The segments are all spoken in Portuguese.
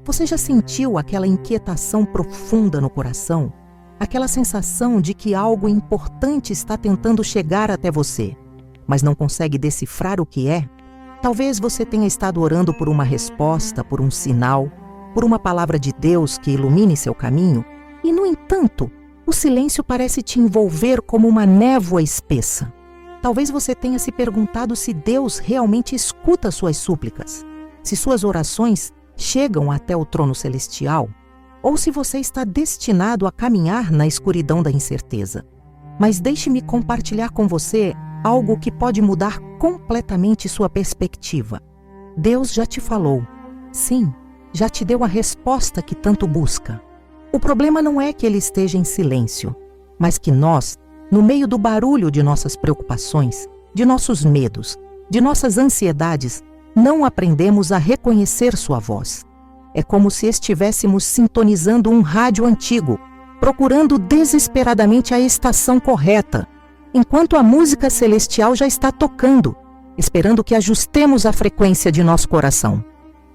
Você já sentiu aquela inquietação profunda no coração? Aquela sensação de que algo importante está tentando chegar até você, mas não consegue decifrar o que é? Talvez você tenha estado orando por uma resposta, por um sinal, por uma palavra de Deus que ilumine seu caminho, e, no entanto, o silêncio parece te envolver como uma névoa espessa. Talvez você tenha se perguntado se Deus realmente escuta suas súplicas, se suas orações chegam até o trono celestial, ou se você está destinado a caminhar na escuridão da incerteza. Mas deixe-me compartilhar com você algo que pode mudar completamente sua perspectiva. Deus já te falou. Sim, já te deu a resposta que tanto busca. O problema não é que Ele esteja em silêncio, mas que nós, no meio do barulho de nossas preocupações, de nossos medos, de nossas ansiedades, não aprendemos a reconhecer sua voz. É como se estivéssemos sintonizando um rádio antigo, procurando desesperadamente a estação correta, enquanto a música celestial já está tocando, esperando que ajustemos a frequência de nosso coração.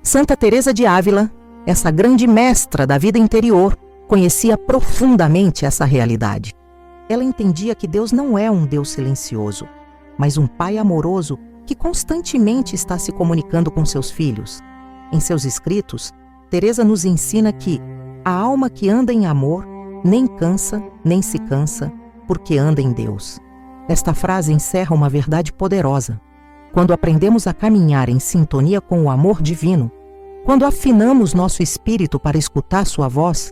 Santa Teresa de Ávila, essa grande mestra da vida interior, conhecia profundamente essa realidade. Ela entendia que Deus não é um Deus silencioso, mas um Pai amoroso que constantemente está se comunicando com seus filhos. Em seus escritos, Teresa nos ensina que a alma que anda em amor nem cansa, nem se cansa, porque anda em Deus. Esta frase encerra uma verdade poderosa. Quando aprendemos a caminhar em sintonia com o amor divino, quando afinamos nosso espírito para escutar sua voz,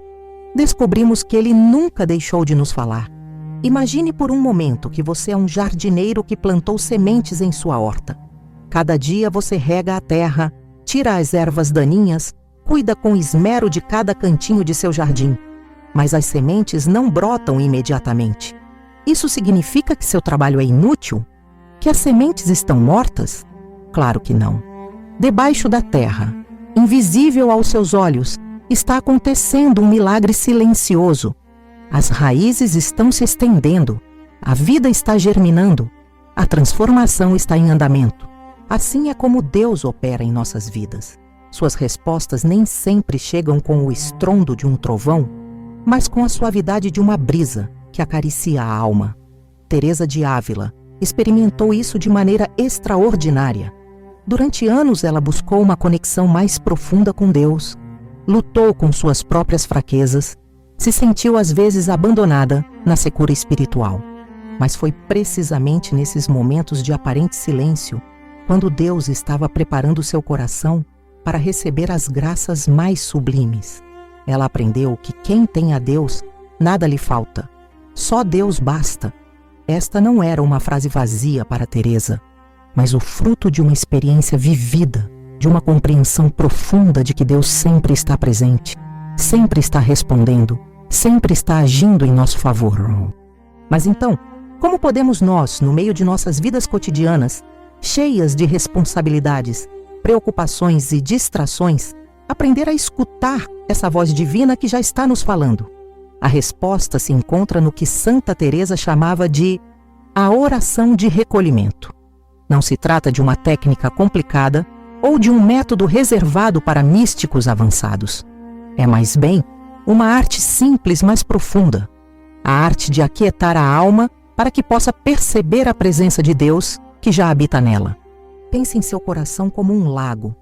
descobrimos que Ele nunca deixou de nos falar. Imagine por um momento que você é um jardineiro que plantou sementes em sua horta. Cada dia você rega a terra, tira as ervas daninhas, cuida com esmero de cada cantinho de seu jardim. Mas as sementes não brotam imediatamente. Isso significa que seu trabalho é inútil? Que as sementes estão mortas? Claro que não. Debaixo da terra, invisível aos seus olhos, está acontecendo um milagre silencioso. As raízes estão se estendendo, a vida está germinando, a transformação está em andamento. Assim é como Deus opera em nossas vidas. Suas respostas nem sempre chegam com o estrondo de um trovão, mas com a suavidade de uma brisa que acaricia a alma. Teresa de Ávila experimentou isso de maneira extraordinária. Durante anos ela buscou uma conexão mais profunda com Deus, lutou com suas próprias fraquezas, se sentiu às vezes abandonada na secura espiritual. Mas foi precisamente nesses momentos de aparente silêncio, quando Deus estava preparando seu coração para receber as graças mais sublimes. Ela aprendeu que quem tem a Deus, nada lhe falta. Só Deus basta. Esta não era uma frase vazia para Teresa, mas o fruto de uma experiência vivida, de uma compreensão profunda de que Deus sempre está presente, sempre está respondendo, sempre está agindo em nosso favor. Mas então, como podemos nós, no meio de nossas vidas cotidianas, cheias de responsabilidades, preocupações e distrações, aprender a escutar essa voz divina que já está nos falando? A resposta se encontra no que Santa Teresa chamava de a oração de recolhimento. Não se trata de uma técnica complicada ou de um método reservado para místicos avançados. É mais bem uma arte simples, mas profunda. A arte de aquietar a alma para que possa perceber a presença de Deus que já habita nela. Pense em seu coração como um lago.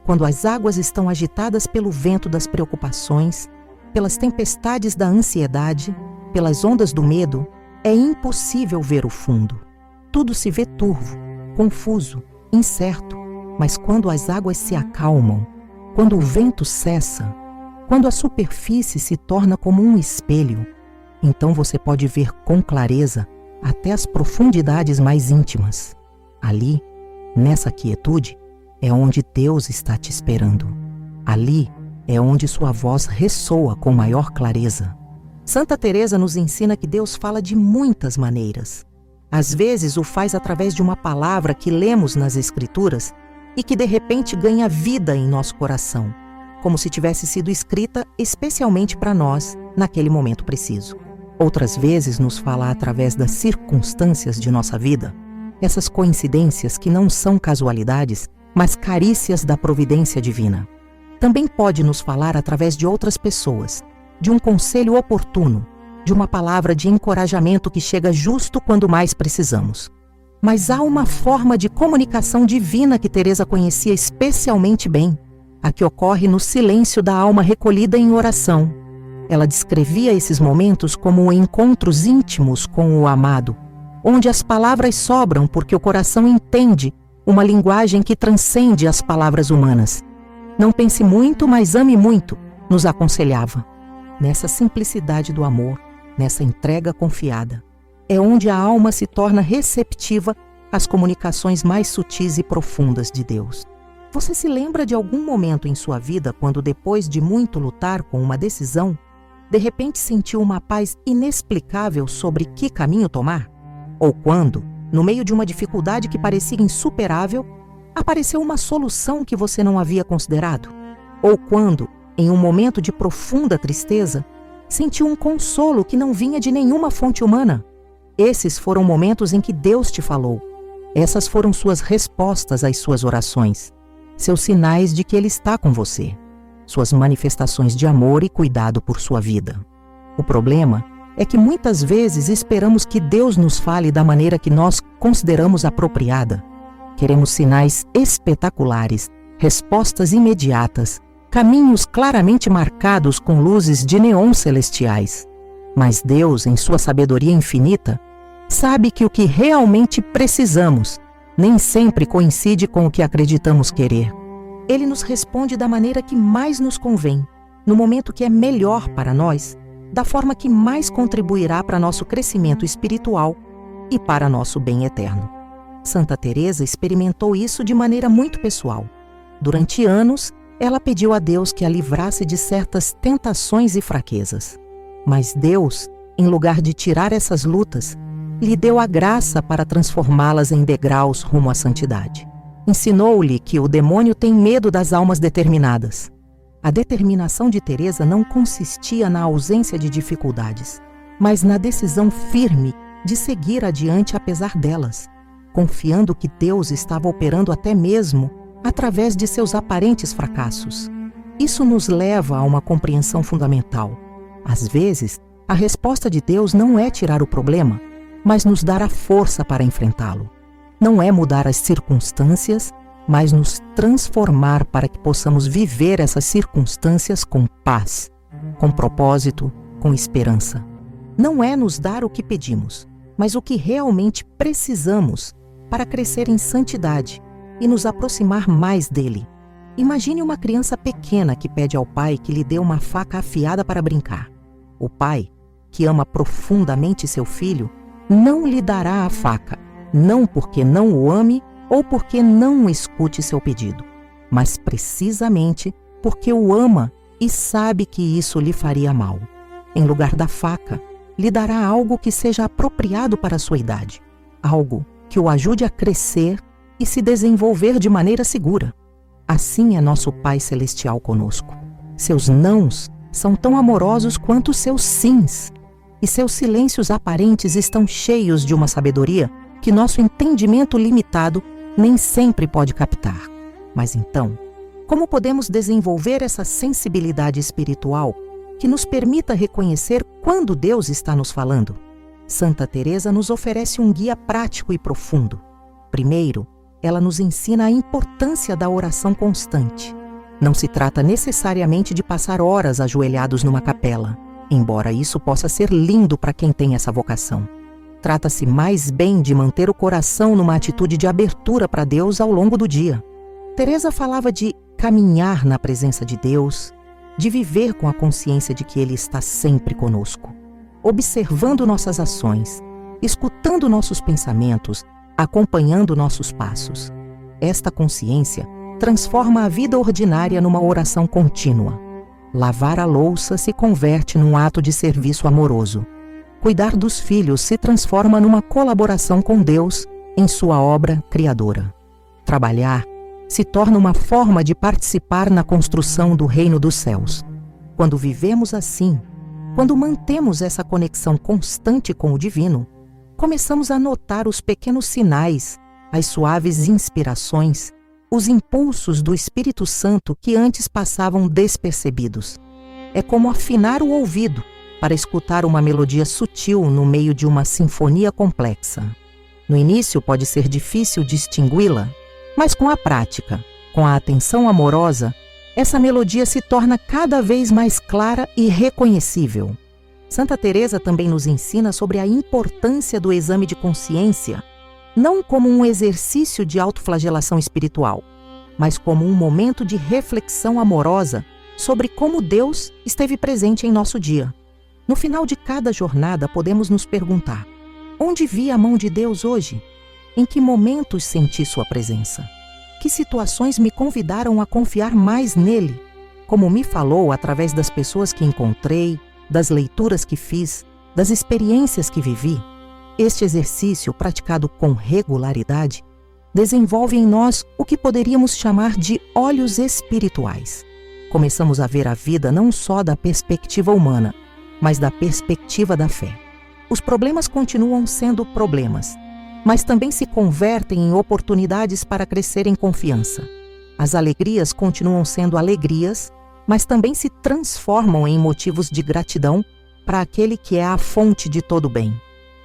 Quando as águas estão agitadas pelo vento das preocupações, pelas tempestades da ansiedade, pelas ondas do medo, é impossível ver o fundo. Tudo se vê turvo, confuso, incerto. Mas quando as águas se acalmam, quando o vento cessa, quando a superfície se torna como um espelho, então você pode ver com clareza até as profundidades mais íntimas. Ali, nessa quietude, é onde Deus está te esperando. Ali é onde sua voz ressoa com maior clareza. Santa Teresa nos ensina que Deus fala de muitas maneiras. Às vezes o faz através de uma palavra que lemos nas Escrituras e que de repente ganha vida em nosso coração, como se tivesse sido escrita especialmente para nós naquele momento preciso. Outras vezes nos fala através das circunstâncias de nossa vida, essas coincidências que não são casualidades, mas carícias da providência divina. também pode nos falar através de outras pessoas, de um conselho oportuno, de uma palavra de encorajamento que chega justo quando mais precisamos. Mas há uma forma de comunicação divina que Teresa conhecia especialmente bem, a que ocorre no silêncio da alma recolhida em oração. Ela descrevia esses momentos como encontros íntimos com o amado, onde as palavras sobram porque o coração entende uma linguagem que transcende as palavras humanas. Não pense muito, mas ame muito, nos aconselhava. Nessa simplicidade do amor, nessa entrega confiada, é onde a alma se torna receptiva às comunicações mais sutis e profundas de Deus. Você se lembra de algum momento em sua vida quando, depois de muito lutar com uma decisão, de repente sentiu uma paz inexplicável sobre que caminho tomar? Ou quando, no meio de uma dificuldade que parecia insuperável, apareceu uma solução que você não havia considerado? Ou quando, em um momento de profunda tristeza, sentiu um consolo que não vinha de nenhuma fonte humana? Esses foram momentos em que Deus te falou. Essas foram suas respostas às suas orações, seus sinais de que Ele está com você, suas manifestações de amor e cuidado por sua vida. O problema é que muitas vezes esperamos que Deus nos fale da maneira que nós consideramos apropriada. Queremos sinais espetaculares, respostas imediatas, caminhos claramente marcados com luzes de neon celestiais. Mas Deus, em sua sabedoria infinita, sabe que o que realmente precisamos nem sempre coincide com o que acreditamos querer. Ele nos responde da maneira que mais nos convém, no momento que é melhor para nós, da forma que mais contribuirá para nosso crescimento espiritual e para nosso bem eterno. Santa Teresa experimentou isso de maneira muito pessoal. Durante anos, ela pediu a Deus que a livrasse de certas tentações e fraquezas. Mas Deus, em lugar de tirar essas lutas, lhe deu a graça para transformá-las em degraus rumo à santidade. Ensinou-lhe que o demônio tem medo das almas determinadas. A determinação de Teresa não consistia na ausência de dificuldades, mas na decisão firme de seguir adiante apesar delas, confiando que Deus estava operando até mesmo através de seus aparentes fracassos. Isso nos leva a uma compreensão fundamental. Às vezes, a resposta de Deus não é tirar o problema, mas nos dar a força para enfrentá-lo. Não é mudar as circunstâncias, mas nos transformar para que possamos viver essas circunstâncias com paz, com propósito, com esperança. Não é nos dar o que pedimos, mas o que realmente precisamos para crescer em santidade e nos aproximar mais dele. Imagine uma criança pequena que pede ao pai que lhe dê uma faca afiada para brincar. O pai, que ama profundamente seu filho, não lhe dará a faca, não porque não o ame ou porque não escute seu pedido, mas precisamente porque o ama e sabe que isso lhe faria mal. Em lugar da faca, lhe dará algo que seja apropriado para a sua idade, algo que o ajude a crescer e se desenvolver de maneira segura. Assim é nosso Pai Celestial conosco. Seus nãos são tão amorosos quanto seus sims, e seus silêncios aparentes estão cheios de uma sabedoria que nosso entendimento limitado nem sempre pode captar. Mas então, como podemos desenvolver essa sensibilidade espiritual que nos permita reconhecer quando Deus está nos falando? Santa Teresa nos oferece um guia prático e profundo. Primeiro, ela nos ensina a importância da oração constante. Não se trata necessariamente de passar horas ajoelhados numa capela, embora isso possa ser lindo para quem tem essa vocação. Trata-se mais bem de manter o coração numa atitude de abertura para Deus ao longo do dia. Teresa falava de caminhar na presença de Deus, de viver com a consciência de que Ele está sempre conosco, observando nossas ações, escutando nossos pensamentos, acompanhando nossos passos. Esta consciência transforma a vida ordinária numa oração contínua. Lavar a louça se converte num ato de serviço amoroso. Cuidar dos filhos se transforma numa colaboração com Deus em sua obra criadora. Trabalhar se torna uma forma de participar na construção do reino dos céus. Quando vivemos assim, quando mantemos essa conexão constante com o divino, começamos a notar os pequenos sinais, as suaves inspirações os impulsos do Espírito Santo que antes passavam despercebidos. É como afinar o ouvido para escutar uma melodia sutil no meio de uma sinfonia complexa. No início pode ser difícil distingui-la, mas com a prática, com a atenção amorosa, essa melodia se torna cada vez mais clara e reconhecível. Santa Teresa também nos ensina sobre a importância do exame de consciência, não como um exercício de autoflagelação espiritual, mas como um momento de reflexão amorosa sobre como Deus esteve presente em nosso dia. No final de cada jornada, podemos nos perguntar: onde vi a mão de Deus hoje? Em que momentos senti sua presença? Que situações me convidaram a confiar mais nele? Como me falou através das pessoas que encontrei, das leituras que fiz, das experiências que vivi? Este exercício, praticado com regularidade, desenvolve em nós o que poderíamos chamar de olhos espirituais. Começamos a ver a vida não só da perspectiva humana, mas da perspectiva da fé. Os problemas continuam sendo problemas, mas também se convertem em oportunidades para crescer em confiança. As alegrias continuam sendo alegrias, mas também se transformam em motivos de gratidão para aquele que é a fonte de todo bem.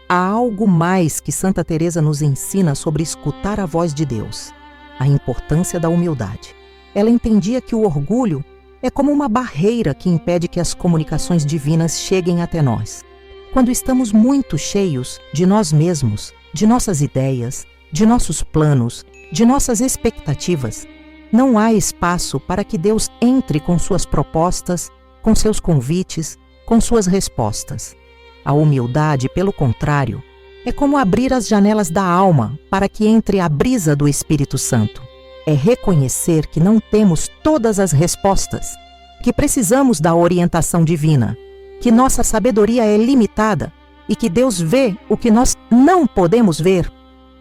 Há algo mais que Santa Teresa nos ensina sobre escutar a voz de Deus: a importância da humildade. Ela entendia que o orgulho é como uma barreira que impede que as comunicações divinas cheguem até nós. Quando estamos muito cheios de nós mesmos, de nossas ideias, de nossos planos, de nossas expectativas, não há espaço para que Deus entre com suas propostas, com seus convites, com suas respostas. A humildade, pelo contrário, é como abrir as janelas da alma para que entre a brisa do Espírito Santo. É reconhecer que não temos todas as respostas, que precisamos da orientação divina, que nossa sabedoria é limitada e que Deus vê o que nós não podemos ver.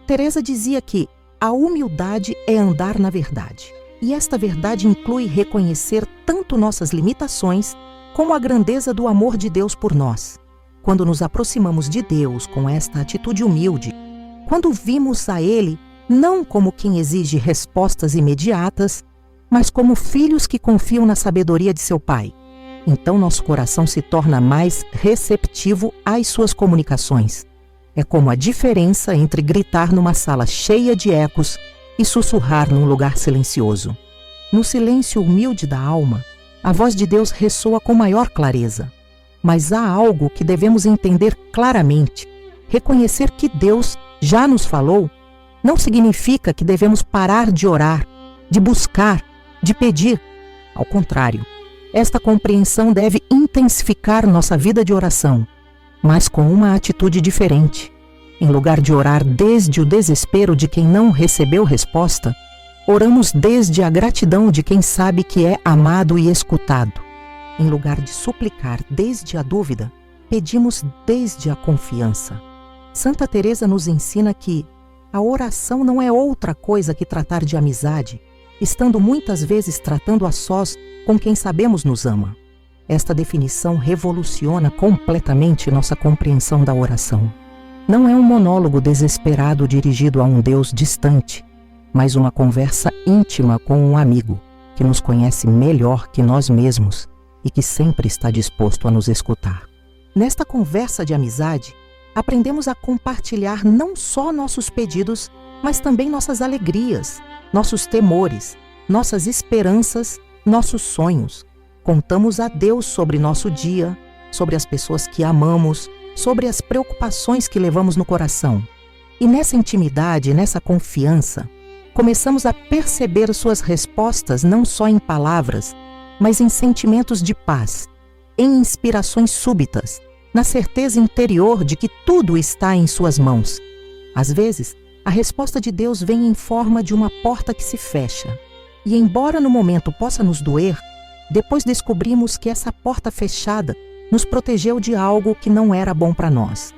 Teresa dizia que a humildade é andar na verdade. E esta verdade inclui reconhecer tanto nossas limitações como a grandeza do amor de Deus por nós. Quando nos aproximamos de Deus com esta atitude humilde, quando vimos a Ele não como quem exige respostas imediatas, mas como filhos que confiam na sabedoria de seu Pai, então nosso coração se torna mais receptivo às suas comunicações. É como a diferença entre gritar numa sala cheia de ecos e sussurrar num lugar silencioso. No silêncio humilde da alma, a voz de Deus ressoa com maior clareza. Mas há algo que devemos entender claramente. Reconhecer que Deus já nos falou não significa que devemos parar de orar, de buscar, de pedir. Ao contrário, esta compreensão deve intensificar nossa vida de oração, mas com uma atitude diferente. Em lugar de orar desde o desespero de quem não recebeu resposta, oramos desde a gratidão de quem sabe que é amado e escutado. Em lugar de suplicar desde a dúvida, pedimos desde a confiança. Santa Teresa nos ensina que a oração não é outra coisa que tratar de amizade, estando muitas vezes tratando a sós com quem sabemos nos ama. Esta definição revoluciona completamente nossa compreensão da oração. Não é um monólogo desesperado dirigido a um Deus distante, mas uma conversa íntima com um amigo que nos conhece melhor que nós mesmos e que sempre está disposto a nos escutar. Nesta conversa de amizade, aprendemos a compartilhar não só nossos pedidos, mas também nossas alegrias, nossos temores, nossas esperanças, nossos sonhos. Contamos a Deus sobre nosso dia, sobre as pessoas que amamos, sobre as preocupações que levamos no coração. E nessa intimidade, nessa confiança, começamos a perceber suas respostas não só em palavras, mas em sentimentos de paz, em inspirações súbitas, na certeza interior de que tudo está em suas mãos. Às vezes, a resposta de Deus vem em forma de uma porta que se fecha. E embora no momento possa nos doer, depois descobrimos que essa porta fechada nos protegeu de algo que não era bom para nós,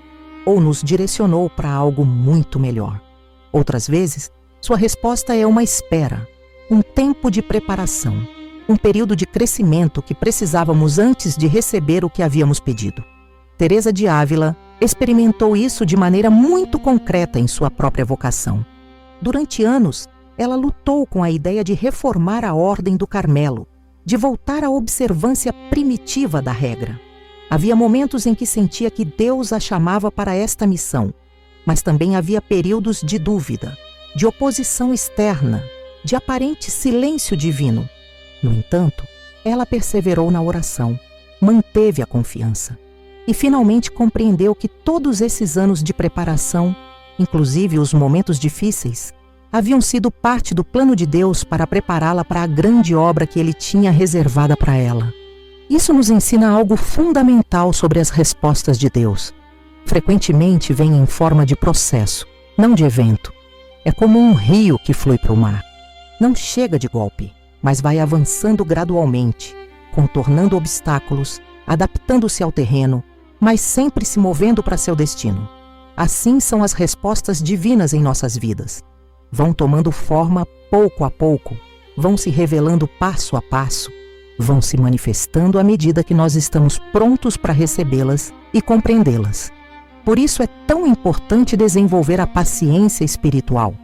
ou nos direcionou para algo muito melhor. Outras vezes, sua resposta é uma espera, um tempo de preparação, um período de crescimento que precisávamos antes de receber o que havíamos pedido. Teresa de Ávila experimentou isso de maneira muito concreta em sua própria vocação. Durante anos, Ela lutou com a ideia de reformar a Ordem do Carmelo, de voltar à observância primitiva da regra. Havia momentos em que sentia que Deus a chamava para esta missão, mas também havia períodos de dúvida, de oposição externa, de aparente silêncio divino. No entanto, ela perseverou na oração, manteve a confiança e finalmente compreendeu que todos esses anos de preparação, inclusive os momentos difíceis, haviam sido parte do plano de Deus para prepará-la para a grande obra que Ele tinha reservada para ela. Isso nos ensina algo fundamental sobre as respostas de Deus. Frequentemente vêm em forma de processo, não de evento. É como um rio que flui para o mar. Não chega de golpe, mas vai avançando gradualmente, contornando obstáculos, adaptando-se ao terreno, mas sempre se movendo para seu destino. Assim são as respostas divinas em nossas vidas. Vão tomando forma pouco a pouco, vão se revelando passo a passo, vão se manifestando à medida que nós estamos prontos para recebê-las e compreendê-las. Por isso é tão importante desenvolver a paciência espiritual,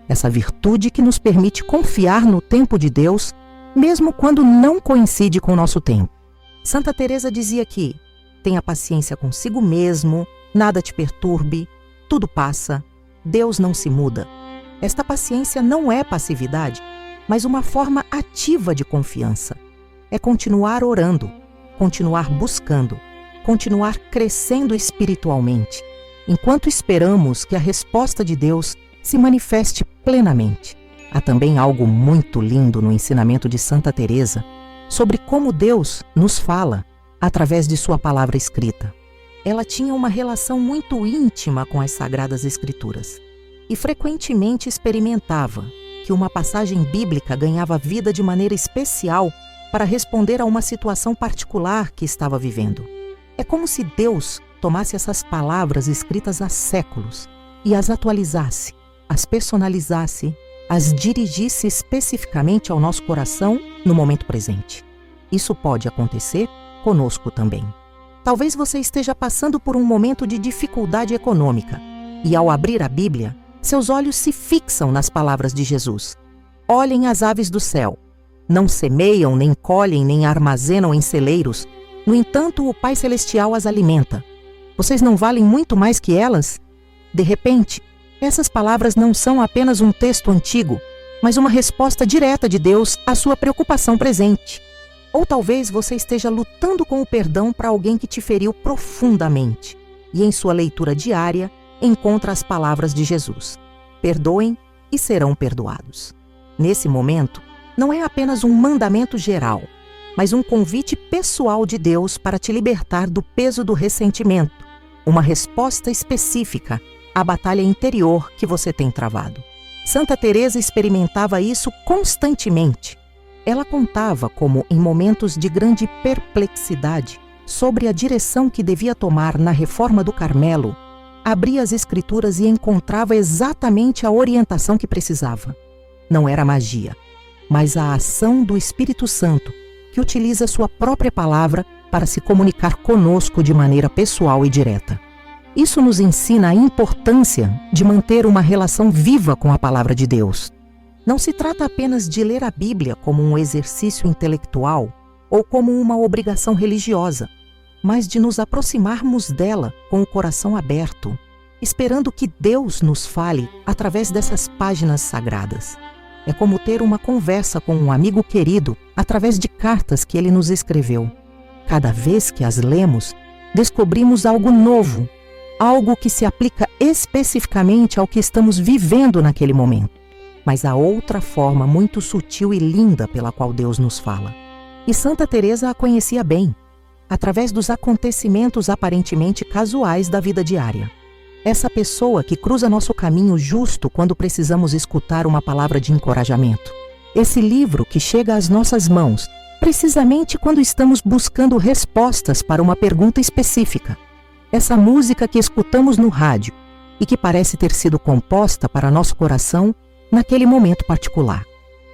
essa virtude que nos permite confiar no tempo de Deus, mesmo quando não coincide com o nosso tempo. Santa Teresa dizia que tenha paciência consigo mesmo, nada te perturbe, tudo passa, Deus não se muda. Esta paciência não é passividade, mas uma forma ativa de confiança. É continuar orando, continuar buscando, continuar crescendo espiritualmente, enquanto esperamos que a resposta de Deus se manifeste plenamente. Há também algo muito lindo no ensinamento de Santa Teresa sobre como Deus nos fala através de sua palavra escrita. Ela tinha uma relação muito íntima com as Sagradas Escrituras e frequentemente experimentava que uma passagem bíblica ganhava vida de maneira especial para responder a uma situação particular que estava vivendo. É como se Deus tomasse essas palavras escritas há séculos e as atualizasse, as personalizasse, as dirigisse especificamente ao nosso coração no momento presente. Isso pode acontecer conosco também. Talvez você esteja passando por um momento de dificuldade econômica e, ao abrir a Bíblia, seus olhos se fixam nas palavras de Jesus. Olhem as aves do céu. Não semeiam, nem colhem, nem armazenam em celeiros. No entanto, o Pai Celestial as alimenta. Vocês não valem muito mais que elas? De repente, essas palavras não são apenas um texto antigo, mas uma resposta direta de Deus à sua preocupação presente. Ou talvez você esteja lutando com o perdão para alguém que te feriu profundamente e em sua leitura diária encontra as palavras de Jesus. Perdoem e serão perdoados. Nesse momento, não é apenas um mandamento geral, mas um convite pessoal de Deus para te libertar do peso do ressentimento, uma resposta específica à batalha interior que você tem travado. Santa Teresa experimentava isso constantemente. Ela contava como, em momentos de grande perplexidade sobre a direção que devia tomar na reforma do Carmelo, abria as Escrituras e encontrava exatamente a orientação que precisava. Não era magia, mas a ação do Espírito Santo, que utiliza sua própria palavra para se comunicar conosco de maneira pessoal e direta. Isso nos ensina a importância de manter uma relação viva com a palavra de Deus. Não se trata apenas de ler a Bíblia como um exercício intelectual ou como uma obrigação religiosa, mas de nos aproximarmos dela com o coração aberto, esperando que Deus nos fale através dessas páginas sagradas. É como ter uma conversa com um amigo querido através de cartas que ele nos escreveu. Cada vez que as lemos, descobrimos algo novo, algo que se aplica especificamente ao que estamos vivendo naquele momento. Mas há outra forma muito sutil e linda pela qual Deus nos fala. E Santa Teresa a conhecia bem, através dos acontecimentos aparentemente casuais da vida diária. Essa pessoa que cruza nosso caminho justo quando precisamos escutar uma palavra de encorajamento. Esse livro que chega às nossas mãos, precisamente quando estamos buscando respostas para uma pergunta específica. Essa música que escutamos no rádio e que parece ter sido composta para nosso coração naquele momento particular.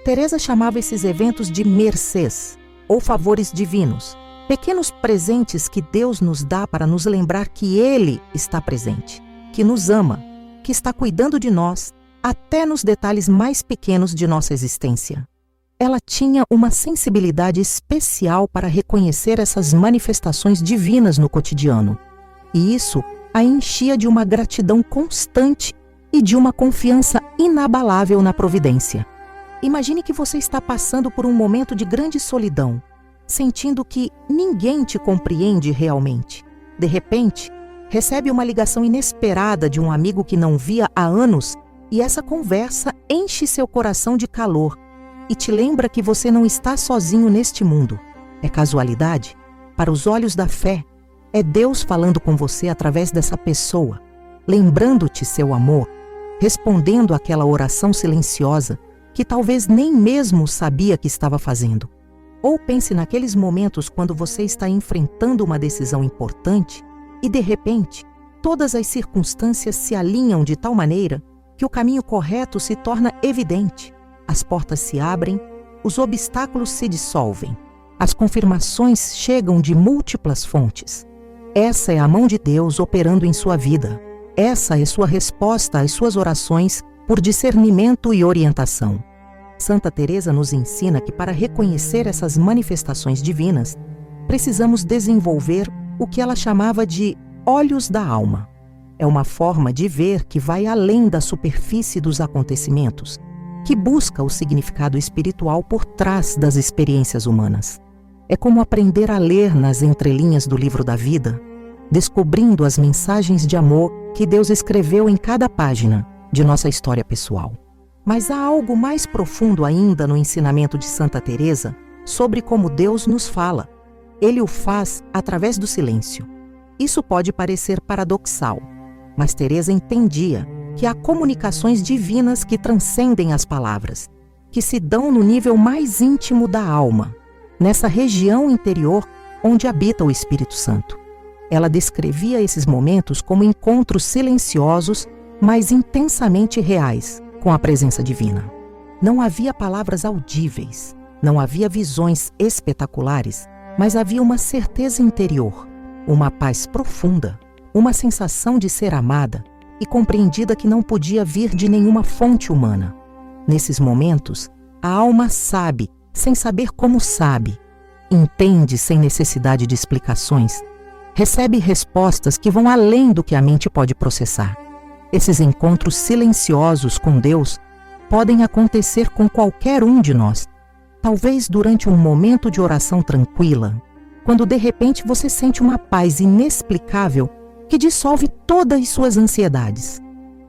Teresa chamava esses eventos de mercês, ou favores divinos, pequenos presentes que Deus nos dá para nos lembrar que Ele está presente, que nos ama, que está cuidando de nós, até nos detalhes mais pequenos de nossa existência. Ela tinha uma sensibilidade especial para reconhecer essas manifestações divinas no cotidiano, e isso a enchia de uma gratidão constante e de uma confiança inabalável na providência. Imagine que você está passando por um momento de grande solidão, sentindo que ninguém te compreende realmente. De repente, recebe uma ligação inesperada de um amigo que não via há anos, e essa conversa enche seu coração de calor e te lembra que você não está sozinho neste mundo. É casualidade? Para os olhos da fé, é Deus falando com você através dessa pessoa, lembrando-te seu amor, respondendo àquela oração silenciosa que talvez nem mesmo sabia que estava fazendo. Ou pense naqueles momentos quando você está enfrentando uma decisão importante e, de repente, todas as circunstâncias se alinham de tal maneira que o caminho correto se torna evidente. As portas se abrem, os obstáculos se dissolvem. As confirmações chegam de múltiplas fontes. Essa é a mão de Deus operando em sua vida. Essa é sua resposta às suas orações por discernimento e orientação. Santa Teresa nos ensina que para reconhecer essas manifestações divinas, precisamos desenvolver o que ela chamava de olhos da alma. É uma forma de ver que vai além da superfície dos acontecimentos, que busca o significado espiritual por trás das experiências humanas. É como aprender a ler nas entrelinhas do livro da vida, descobrindo as mensagens de amor que Deus escreveu em cada página de nossa história pessoal. Mas há algo mais profundo ainda no ensinamento de Santa Teresa sobre como Deus nos fala. Ele o faz através do silêncio. Isso pode parecer paradoxal, mas Teresa entendia que há comunicações divinas que transcendem as palavras, que se dão no nível mais íntimo da alma, nessa região interior onde habita o Espírito Santo. Ela descrevia esses momentos como encontros silenciosos, mas intensamente reais com a presença divina. Não havia palavras audíveis, não havia visões espetaculares, mas havia uma certeza interior, uma paz profunda, uma sensação de ser amada e compreendida que não podia vir de nenhuma fonte humana. Nesses momentos, a alma sabe, sem saber como sabe, entende sem necessidade de explicações, recebe respostas que vão além do que a mente pode processar. Esses encontros silenciosos com Deus podem acontecer com qualquer um de nós, talvez durante um momento de oração tranquila, quando de repente você sente uma paz inexplicável que dissolve todas as suas ansiedades.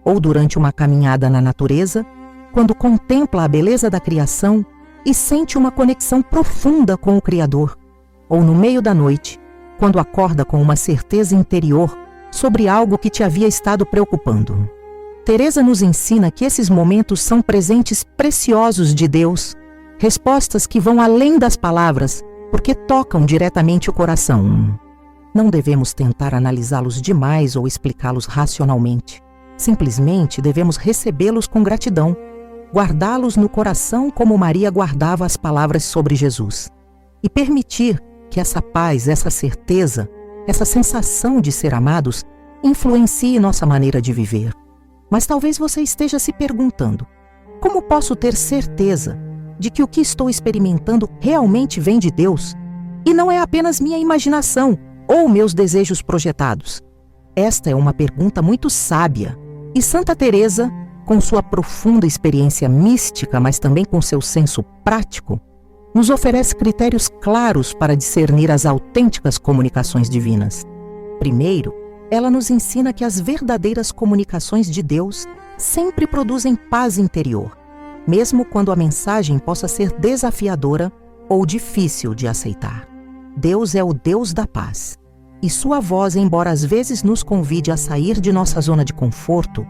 Ou durante uma caminhada na natureza, quando contempla a beleza da criação e sente uma conexão profunda com o Criador. Ou no meio da noite, quando acorda com uma certeza interior sobre algo que te havia estado preocupando. Teresa nos ensina que esses momentos são presentes preciosos de Deus, respostas que vão além das palavras, porque tocam diretamente o coração. Não devemos tentar analisá-los demais ou explicá-los racionalmente. Simplesmente devemos recebê-los com gratidão, guardá-los no coração como Maria guardava as palavras sobre Jesus, e permitir que essa paz, essa certeza, essa sensação de ser amados influencie nossa maneira de viver. Mas talvez você esteja se perguntando: como posso ter certeza de que o que estou experimentando realmente vem de Deus e não é apenas minha imaginação ou meus desejos projetados? Esta é uma pergunta muito sábia, e Santa Teresa, com sua profunda experiência mística, mas também com seu senso prático, nos oferece critérios claros para discernir as autênticas comunicações divinas. Primeiro, ela nos ensina que as verdadeiras comunicações de Deus sempre produzem paz interior, mesmo quando a mensagem possa ser desafiadora ou difícil de aceitar. Deus é o Deus da paz, e sua voz, embora às vezes nos convide a sair de nossa zona de conforto,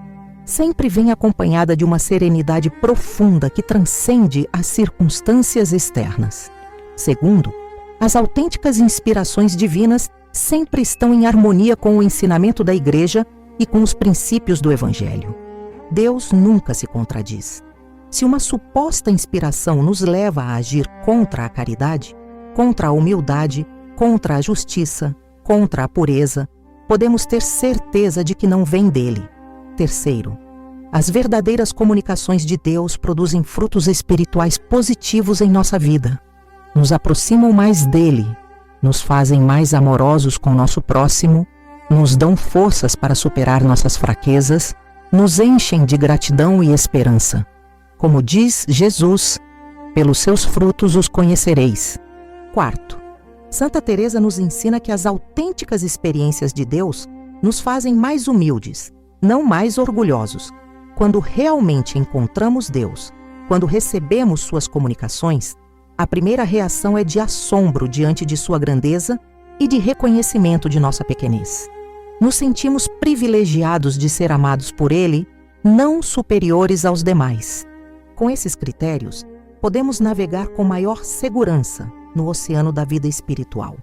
sempre vem acompanhada de uma serenidade profunda que transcende as circunstâncias externas. Segundo, as autênticas inspirações divinas sempre estão em harmonia com o ensinamento da Igreja e com os princípios do Evangelho. Deus nunca se contradiz. Se uma suposta inspiração nos leva a agir contra a caridade, contra a humildade, contra a justiça, contra a pureza, podemos ter certeza de que não vem dele. Terceiro, As verdadeiras comunicações de Deus produzem frutos espirituais positivos em nossa vida. Nos aproximam mais dele, nos fazem mais amorosos com nosso próximo, nos dão forças para superar nossas fraquezas, nos enchem de gratidão e esperança. Como diz Jesus, pelos seus frutos os conhecereis. Quarto, Santa Teresa nos ensina que as autênticas experiências de Deus nos fazem mais humildes, não mais orgulhosos. Quando realmente encontramos Deus, quando recebemos suas comunicações, a primeira reação é de assombro diante de sua grandeza e de reconhecimento de nossa pequenez. Nos sentimos privilegiados de ser amados por Ele, não superiores aos demais. Com esses critérios, podemos navegar com maior segurança no oceano da vida espiritual,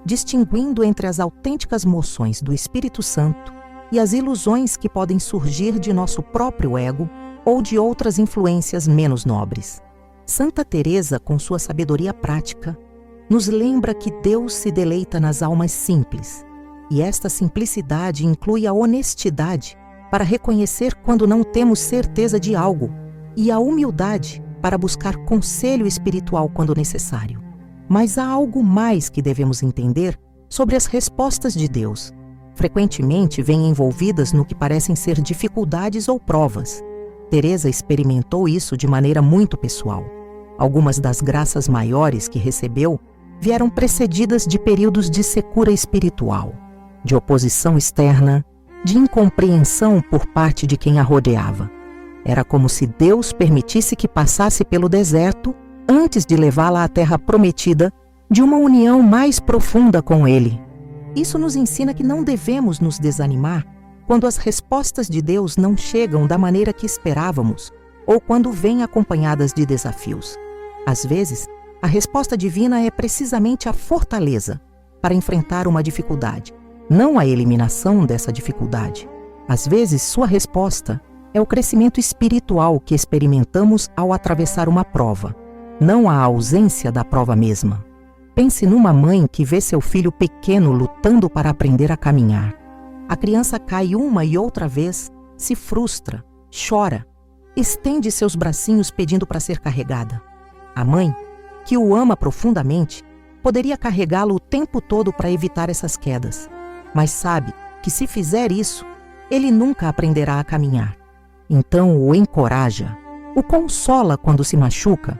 distinguindo entre as autênticas moções do Espírito Santo e as ilusões que podem surgir de nosso próprio ego ou de outras influências menos nobres. Santa Teresa, com sua sabedoria prática, nos lembra que Deus se deleita nas almas simples, e esta simplicidade inclui a honestidade para reconhecer quando não temos certeza de algo e a humildade para buscar conselho espiritual quando necessário. Mas há algo mais que devemos entender sobre as respostas de Deus. Frequentemente vêm envolvidas no que parecem ser dificuldades ou provas. Teresa experimentou isso de maneira muito pessoal. Algumas das graças maiores que recebeu vieram precedidas de períodos de secura espiritual, de oposição externa, de incompreensão por parte de quem a rodeava. Era como se Deus permitisse que passasse pelo deserto antes de levá-la à terra prometida de uma união mais profunda com Ele. Isso nos ensina que não devemos nos desanimar quando as respostas de Deus não chegam da maneira que esperávamos ou quando vêm acompanhadas de desafios. Às vezes, a resposta divina é precisamente a fortaleza para enfrentar uma dificuldade, não a eliminação dessa dificuldade. Às vezes, sua resposta é o crescimento espiritual que experimentamos ao atravessar uma prova, não a ausência da prova mesma. Pense numa mãe que vê seu filho pequeno lutando para aprender a caminhar. A criança cai uma e outra vez, se frustra, chora, estende seus bracinhos pedindo para ser carregada. A mãe, que o ama profundamente, poderia carregá-lo o tempo todo para evitar essas quedas, mas sabe que se fizer isso, ele nunca aprenderá a caminhar. Então o encoraja, o consola quando se machuca,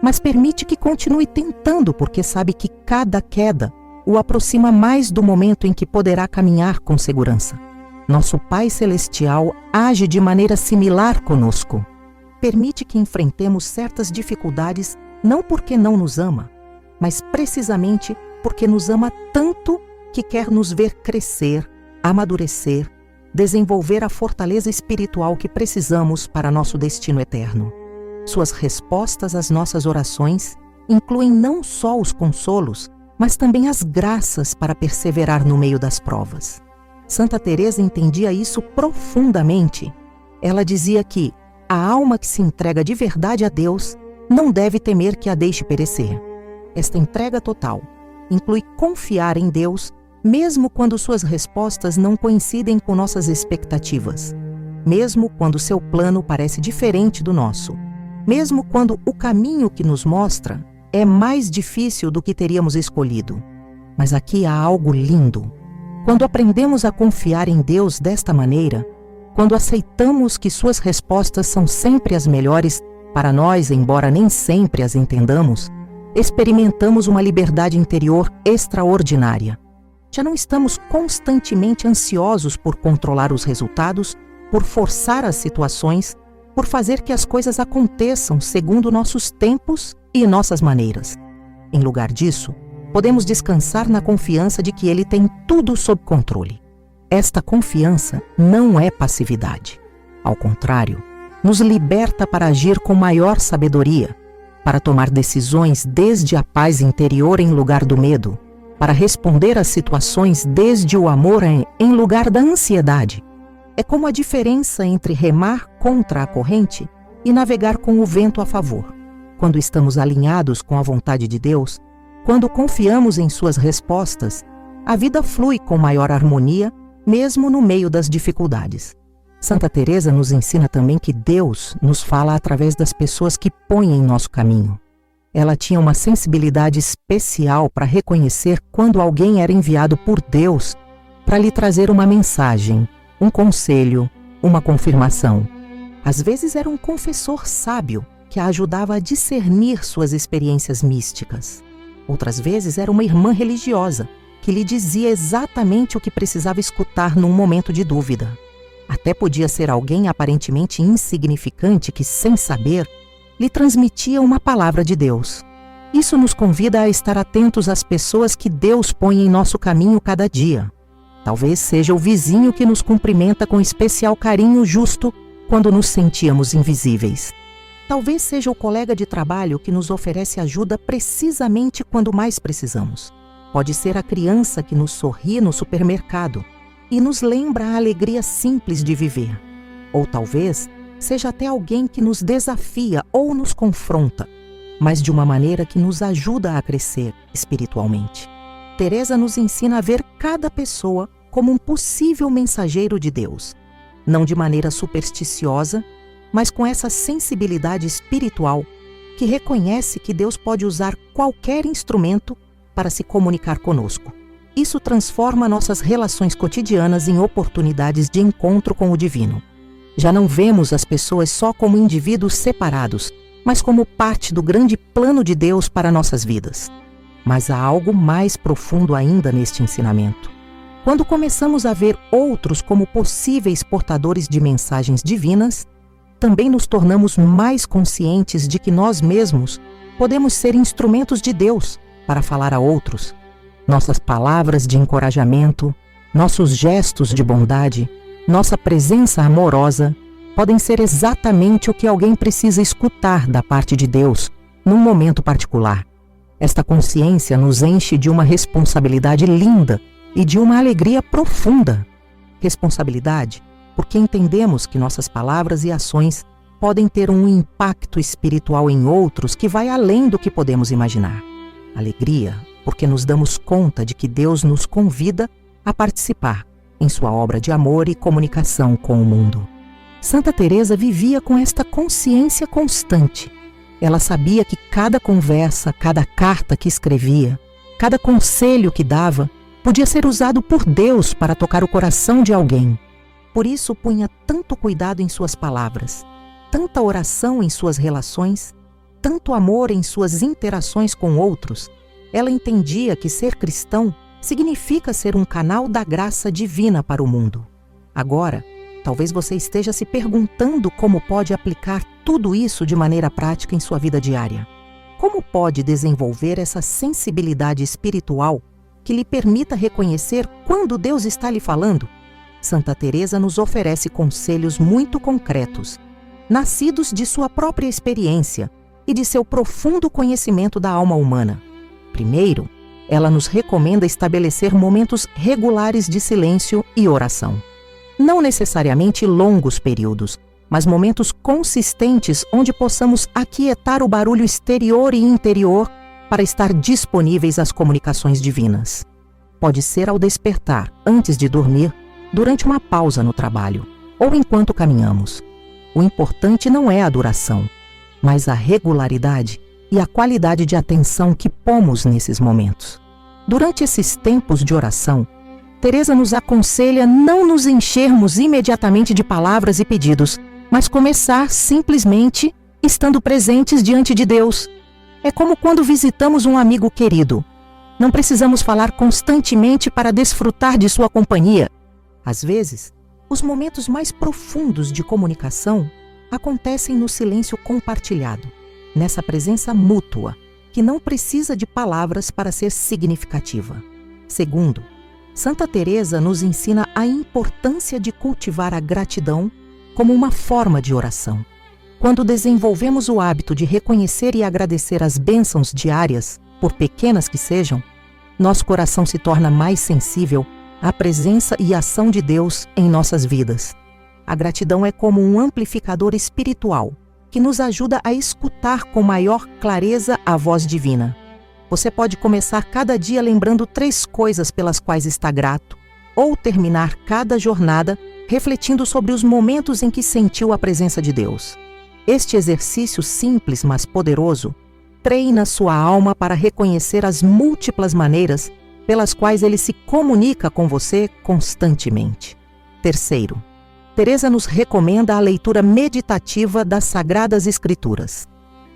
mas permite que continue tentando porque sabe que cada queda o aproxima mais do momento em que poderá caminhar com segurança. Nosso Pai Celestial age de maneira similar conosco. Permite que enfrentemos certas dificuldades não porque não nos ama, mas precisamente porque nos ama tanto que quer nos ver crescer, amadurecer, desenvolver a fortaleza espiritual que precisamos para nosso destino eterno. Suas respostas às nossas orações incluem não só os consolos, mas também as graças para perseverar no meio das provas. Santa Teresa entendia isso profundamente. Ela dizia que a alma que se entrega de verdade a Deus não deve temer que a deixe perecer. Esta entrega total inclui confiar em Deus mesmo quando suas respostas não coincidem com nossas expectativas, mesmo quando seu plano parece diferente do nosso, mesmo quando o caminho que nos mostra é mais difícil do que teríamos escolhido. Mas aqui há algo lindo. Quando aprendemos a confiar em Deus desta maneira, quando aceitamos que suas respostas são sempre as melhores para nós, embora nem sempre as entendamos, experimentamos uma liberdade interior extraordinária. Já não estamos constantemente ansiosos por controlar os resultados, por forçar as situações, por fazer que as coisas aconteçam segundo nossos tempos e nossas maneiras. Em lugar disso, podemos descansar na confiança de que Ele tem tudo sob controle. Esta confiança não é passividade. Ao contrário, nos liberta para agir com maior sabedoria, para tomar decisões desde a paz interior em lugar do medo, para responder às situações desde o amor em lugar da ansiedade. É como a diferença entre remar contra a corrente e navegar com o vento a favor. Quando estamos alinhados com a vontade de Deus, quando confiamos em suas respostas, a vida flui com maior harmonia, mesmo no meio das dificuldades. Santa Teresa nos ensina também que Deus nos fala através das pessoas que põe em nosso caminho. Ela tinha uma sensibilidade especial para reconhecer quando alguém era enviado por Deus para lhe trazer uma mensagem, um conselho, uma confirmação. Às vezes era um confessor sábio que a ajudava a discernir suas experiências místicas. Outras vezes era uma irmã religiosa que lhe dizia exatamente o que precisava escutar num momento de dúvida. Até podia ser alguém aparentemente insignificante que, sem saber, lhe transmitia uma palavra de Deus. Isso nos convida a estar atentos às pessoas que Deus põe em nosso caminho cada dia. Talvez seja o vizinho que nos cumprimenta com especial carinho justo quando nos sentíamos invisíveis. Talvez seja o colega de trabalho que nos oferece ajuda precisamente quando mais precisamos. Pode ser a criança que nos sorri no supermercado e nos lembra a alegria simples de viver. Ou talvez seja até alguém que nos desafia ou nos confronta, mas de uma maneira que nos ajuda a crescer espiritualmente. Teresa nos ensina a ver cada pessoa como um possível mensageiro de Deus, não de maneira supersticiosa, mas com essa sensibilidade espiritual que reconhece que Deus pode usar qualquer instrumento para se comunicar conosco. Isso transforma nossas relações cotidianas em oportunidades de encontro com o divino. Já não vemos as pessoas só como indivíduos separados, mas como parte do grande plano de Deus para nossas vidas. Mas há algo mais profundo ainda neste ensinamento. Quando começamos a ver outros como possíveis portadores de mensagens divinas, também nos tornamos mais conscientes de que nós mesmos podemos ser instrumentos de Deus para falar a outros. Nossas palavras de encorajamento, nossos gestos de bondade, nossa presença amorosa podem ser exatamente o que alguém precisa escutar da parte de Deus num momento particular. Esta consciência nos enche de uma responsabilidade linda e de uma alegria profunda. Responsabilidade porque entendemos que nossas palavras e ações podem ter um impacto espiritual em outros que vai além do que podemos imaginar. Alegria porque nos damos conta de que Deus nos convida a participar em sua obra de amor e comunicação com o mundo. Santa Teresa vivia com esta consciência constante. Ela sabia que cada conversa, cada carta que escrevia, cada conselho que dava, podia ser usado por Deus para tocar o coração de alguém. Por isso punha tanto cuidado em suas palavras, tanta oração em suas relações, tanto amor em suas interações com outros. Ela entendia que ser cristão significa ser um canal da graça divina para o mundo. Agora, talvez você esteja se perguntando como pode aplicar tudo isso de maneira prática em sua vida diária. Como pode desenvolver essa sensibilidade espiritual que lhe permita reconhecer quando Deus está lhe falando? Santa Teresa nos oferece conselhos muito concretos, nascidos de sua própria experiência e de seu profundo conhecimento da alma humana. Primeiro, ela nos recomenda estabelecer momentos regulares de silêncio e oração. Não necessariamente longos períodos, mas momentos consistentes onde possamos aquietar o barulho exterior e interior para estar disponíveis às comunicações divinas. Pode ser ao despertar, antes de dormir, durante uma pausa no trabalho, ou enquanto caminhamos. O importante não é a duração, mas a regularidade e a qualidade de atenção que pomos nesses momentos. Durante esses tempos de oração, Teresa nos aconselha não nos enchermos imediatamente de palavras e pedidos, mas começar simplesmente estando presentes diante de Deus. É como quando visitamos um amigo querido. Não precisamos falar constantemente para desfrutar de sua companhia. Às vezes, os momentos mais profundos de comunicação acontecem no silêncio compartilhado, nessa presença mútua, que não precisa de palavras para ser significativa. Segundo, Santa Teresa nos ensina a importância de cultivar a gratidão como uma forma de oração. Quando desenvolvemos o hábito de reconhecer e agradecer as bênçãos diárias, por pequenas que sejam, nosso coração se torna mais sensível à presença e ação de Deus em nossas vidas. A gratidão é como um amplificador espiritual que nos ajuda a escutar com maior clareza a voz divina. Você pode começar cada dia lembrando 3 coisas pelas quais está grato, ou terminar cada jornada refletindo sobre os momentos em que sentiu a presença de Deus. Este exercício simples, mas poderoso, treina sua alma para reconhecer as múltiplas maneiras pelas quais ele se comunica com você constantemente. Terceiro, Teresa nos recomenda a leitura meditativa das Sagradas Escrituras.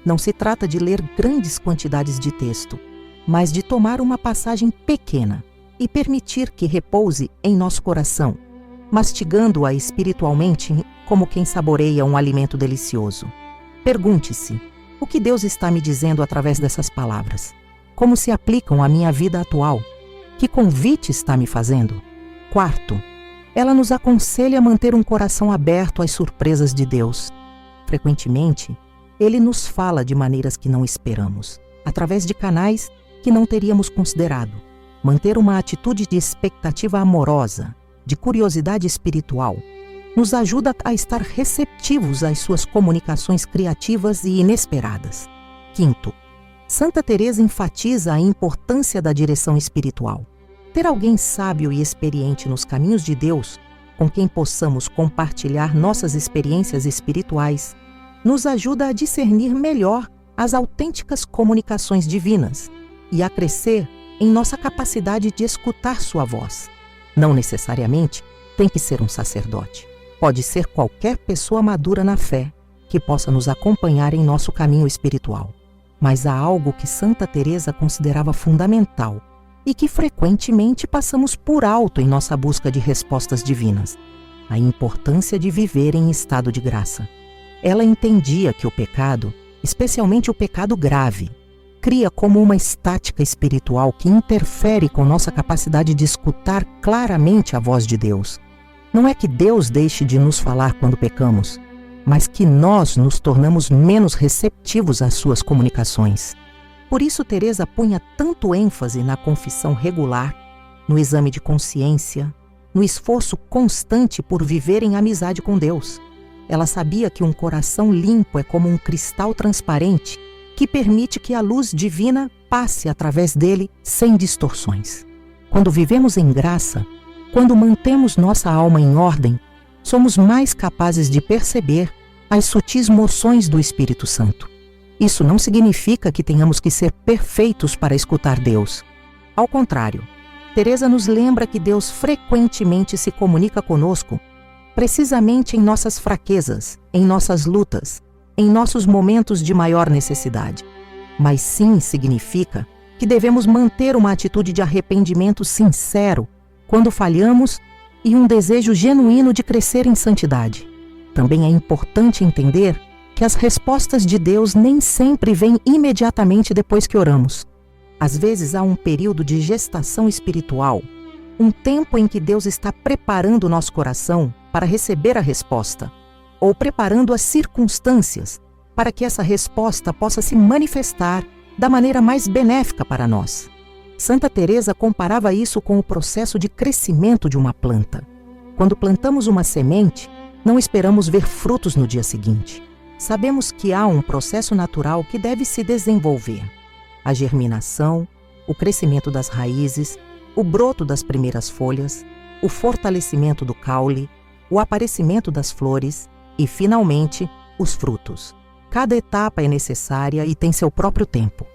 Não se trata de ler grandes quantidades de texto, mas de tomar uma passagem pequena e permitir que repouse em nosso coração, mastigando-a espiritualmente como quem saboreia um alimento delicioso. Pergunte-se, o que Deus está me dizendo através dessas palavras? Como se aplicam à minha vida atual? Que convite está me fazendo? Quarto, ela nos aconselha a manter um coração aberto às surpresas de Deus. Frequentemente, Ele nos fala de maneiras que não esperamos, através de canais que não teríamos considerado. Manter uma atitude de expectativa amorosa, de curiosidade espiritual, nos ajuda a estar receptivos às suas comunicações criativas e inesperadas. Quinto, Santa Teresa enfatiza a importância da direção espiritual. Ter alguém sábio e experiente nos caminhos de Deus, com quem possamos compartilhar nossas experiências espirituais, nos ajuda a discernir melhor as autênticas comunicações divinas e a crescer em nossa capacidade de escutar sua voz. Não necessariamente tem que ser um sacerdote. Pode ser qualquer pessoa madura na fé que possa nos acompanhar em nosso caminho espiritual. Mas há algo que Santa Teresa considerava fundamental e que frequentemente passamos por alto em nossa busca de respostas divinas: a importância de viver em estado de graça. Ela entendia que o pecado, especialmente o pecado grave, cria como uma estática espiritual que interfere com nossa capacidade de escutar claramente a voz de Deus. Não é que Deus deixe de nos falar quando pecamos, mas que nós nos tornamos menos receptivos às suas comunicações. Por isso, Teresa punha tanto ênfase na confissão regular, no exame de consciência, no esforço constante por viver em amizade com Deus. Ela sabia que um coração limpo é como um cristal transparente que permite que a luz divina passe através dele sem distorções. Quando vivemos em graça, quando mantemos nossa alma em ordem, somos mais capazes de perceber as sutis moções do Espírito Santo. Isso não significa que tenhamos que ser perfeitos para escutar Deus. Ao contrário, Teresa nos lembra que Deus frequentemente se comunica conosco precisamente em nossas fraquezas, em nossas lutas, em nossos momentos de maior necessidade. Mas sim significa que devemos manter uma atitude de arrependimento sincero quando falhamos e um desejo genuíno de crescer em santidade. Também é importante entender que as respostas de Deus nem sempre vêm imediatamente depois que oramos. Às vezes há um período de gestação espiritual, um tempo em que Deus está preparando o nosso coração para receber a resposta, ou preparando as circunstâncias para que essa resposta possa se manifestar da maneira mais benéfica para nós. Santa Teresa comparava isso com o processo de crescimento de uma planta. Quando plantamos uma semente, não esperamos ver frutos no dia seguinte. Sabemos que há um processo natural que deve se desenvolver: a germinação, o crescimento das raízes, o broto das primeiras folhas, o fortalecimento do caule, o aparecimento das flores e, finalmente, os frutos. Cada etapa é necessária e tem seu próprio tempo.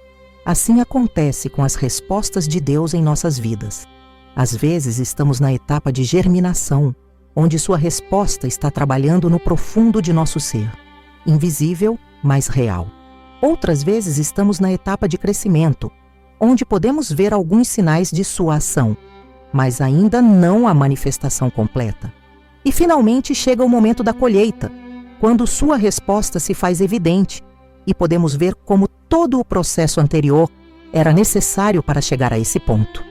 Assim acontece com as respostas de Deus em nossas vidas. Às vezes estamos na etapa de germinação, onde sua resposta está trabalhando no profundo de nosso ser, invisível, mas real. Outras vezes estamos na etapa de crescimento, onde podemos ver alguns sinais de sua ação, mas ainda não a manifestação completa. E finalmente chega o momento da colheita, quando sua resposta se faz evidente e podemos ver como todo o processo anterior era necessário para chegar a esse ponto.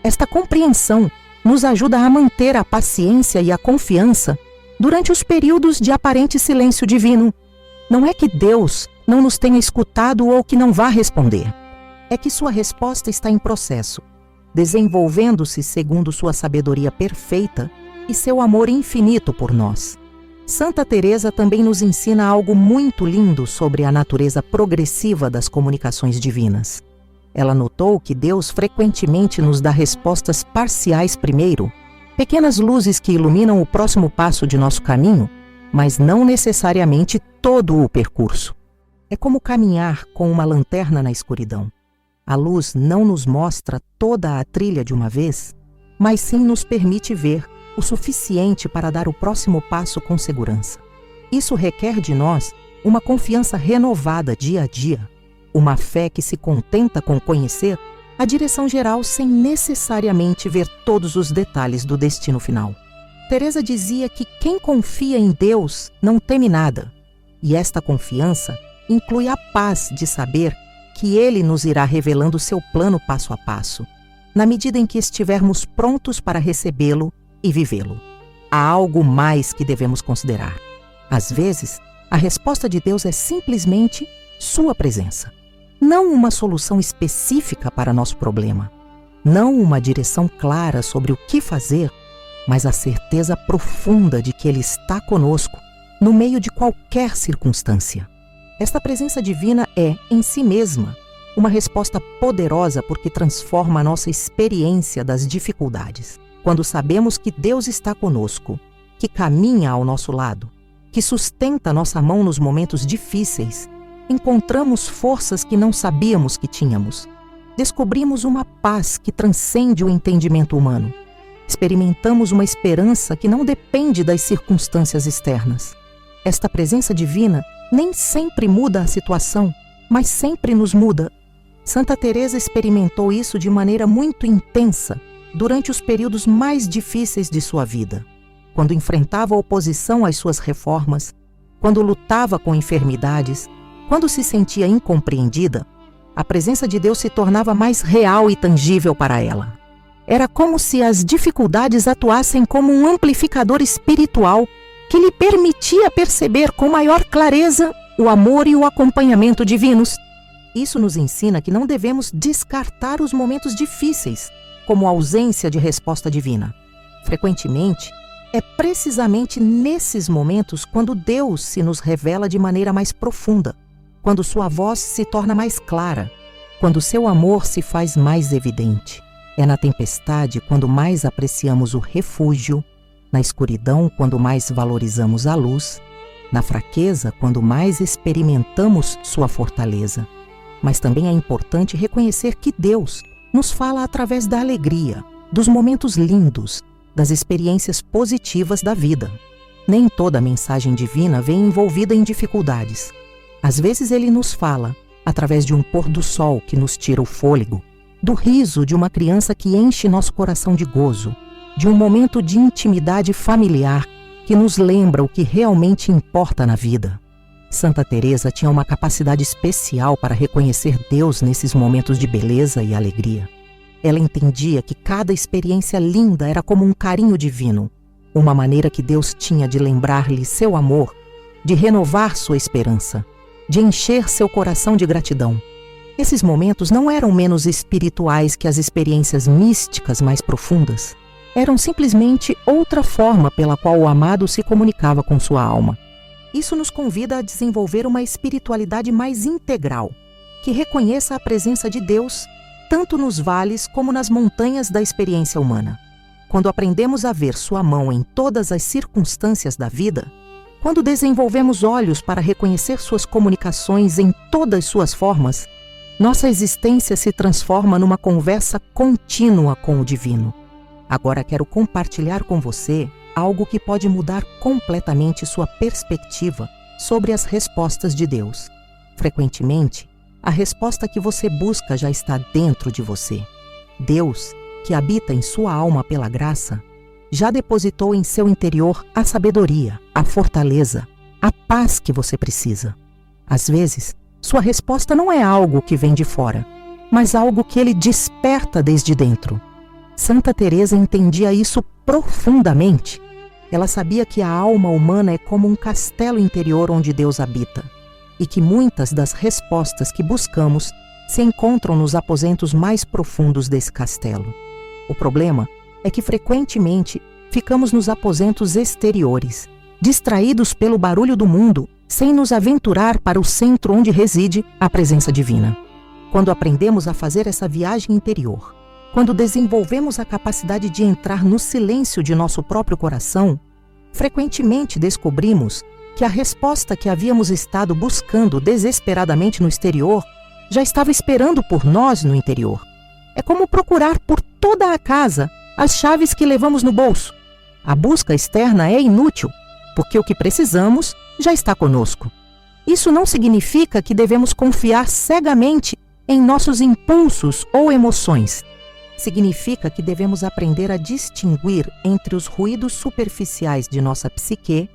Esta compreensão nos ajuda a manter a paciência e a confiança durante os períodos de aparente silêncio divino. Não é que Deus não nos tenha escutado ou que não vá responder. É que sua resposta está em processo, desenvolvendo-se segundo sua sabedoria perfeita e seu amor infinito por nós. Santa Teresa também nos ensina algo muito lindo sobre a natureza progressiva das comunicações divinas. Ela notou que Deus frequentemente nos dá respostas parciais primeiro, Pequenas luzes que iluminam o próximo passo de nosso caminho, mas não necessariamente todo o percurso. É como caminhar com uma lanterna na escuridão. A luz não nos mostra toda a trilha de uma vez, mas sim nos permite ver o suficiente para dar o próximo passo com segurança. Isso requer de nós uma confiança renovada dia a dia, uma fé que se contenta com conhecer a direção geral sem necessariamente ver todos os detalhes do destino final. Teresa dizia que quem confia em Deus não teme nada, e esta confiança inclui a paz de saber que Ele nos irá revelando seu plano passo a passo, na medida em que estivermos prontos para recebê-lo e vivê-lo. Há algo mais que devemos considerar. Às vezes, a resposta de Deus é simplesmente sua presença. Não uma solução específica para nosso problema, não uma direção clara sobre o que fazer, mas a certeza profunda de que Ele está conosco no meio de qualquer circunstância. Esta presença divina é, em si mesma, uma resposta poderosa porque transforma a nossa experiência das dificuldades. Quando sabemos que Deus está conosco, que caminha ao nosso lado, que sustenta nossa mão nos momentos difíceis, encontramos forças que não sabíamos que tínhamos. Descobrimos uma paz que transcende o entendimento humano. Experimentamos uma esperança que não depende das circunstâncias externas. Esta presença divina nem sempre muda a situação, mas sempre nos muda. Santa Teresa experimentou isso de maneira muito intensa durante os períodos mais difíceis de sua vida. Quando enfrentava oposição às suas reformas, quando lutava com enfermidades, quando se sentia incompreendida, a presença de Deus se tornava mais real e tangível para ela. Era como se as dificuldades atuassem como um amplificador espiritual que lhe permitia perceber com maior clareza o amor e o acompanhamento divinos. Isso nos ensina que não devemos descartar os momentos difíceis como ausência de resposta divina. Frequentemente, é precisamente nesses momentos quando Deus se nos revela de maneira mais profunda, quando sua voz se torna mais clara, quando seu amor se faz mais evidente. É na tempestade quando mais apreciamos o refúgio, na escuridão quando mais valorizamos a luz, na fraqueza quando mais experimentamos sua fortaleza. Mas também é importante reconhecer que Deus nos fala através da alegria, dos momentos lindos, das experiências positivas da vida. Nem toda mensagem divina vem envolvida em dificuldades. Às vezes Ele nos fala através de um pôr do sol que nos tira o fôlego, do riso de uma criança que enche nosso coração de gozo, de um momento de intimidade familiar que nos lembra o que realmente importa na vida. Santa Teresa tinha uma capacidade especial para reconhecer Deus nesses momentos de beleza e alegria. Ela entendia que cada experiência linda era como um carinho divino, uma maneira que Deus tinha de lembrar-lhe seu amor, de renovar sua esperança, de encher seu coração de gratidão. Esses momentos não eram menos espirituais que as experiências místicas mais profundas. Eram simplesmente outra forma pela qual o amado se comunicava com sua alma. Isso nos convida a desenvolver uma espiritualidade mais integral, que reconheça a presença de Deus tanto nos vales como nas montanhas da experiência humana. Quando aprendemos a ver sua mão em todas as circunstâncias da vida, quando desenvolvemos olhos para reconhecer suas comunicações em todas suas formas, nossa existência se transforma numa conversa contínua com o divino. Agora quero compartilhar com você algo que pode mudar completamente sua perspectiva sobre as respostas de Deus. Frequentemente, a resposta que você busca já está dentro de você. Deus, que habita em sua alma pela graça, já depositou em seu interior a sabedoria, a fortaleza, a paz que você precisa. Às vezes, sua resposta não é algo que vem de fora, mas algo que Ele desperta desde dentro. Santa Teresa entendia isso profundamente. Ela sabia que a alma humana é como um castelo interior onde Deus habita, e que muitas das respostas que buscamos se encontram nos aposentos mais profundos desse castelo. O problema é que frequentemente ficamos nos aposentos exteriores, distraídos pelo barulho do mundo, sem nos aventurar para o centro onde reside a presença divina. Quando aprendemos a fazer essa viagem interior, quando desenvolvemos a capacidade de entrar no silêncio de nosso próprio coração, frequentemente descobrimos que a resposta que havíamos estado buscando desesperadamente no exterior já estava esperando por nós no interior. É como procurar por toda a casa as chaves que levamos no bolso. A busca externa é inútil, porque o que precisamos já está conosco. Isso não significa que devemos confiar cegamente em nossos impulsos ou emoções. Significa que devemos aprender a distinguir entre os ruídos superficiais de nossa psique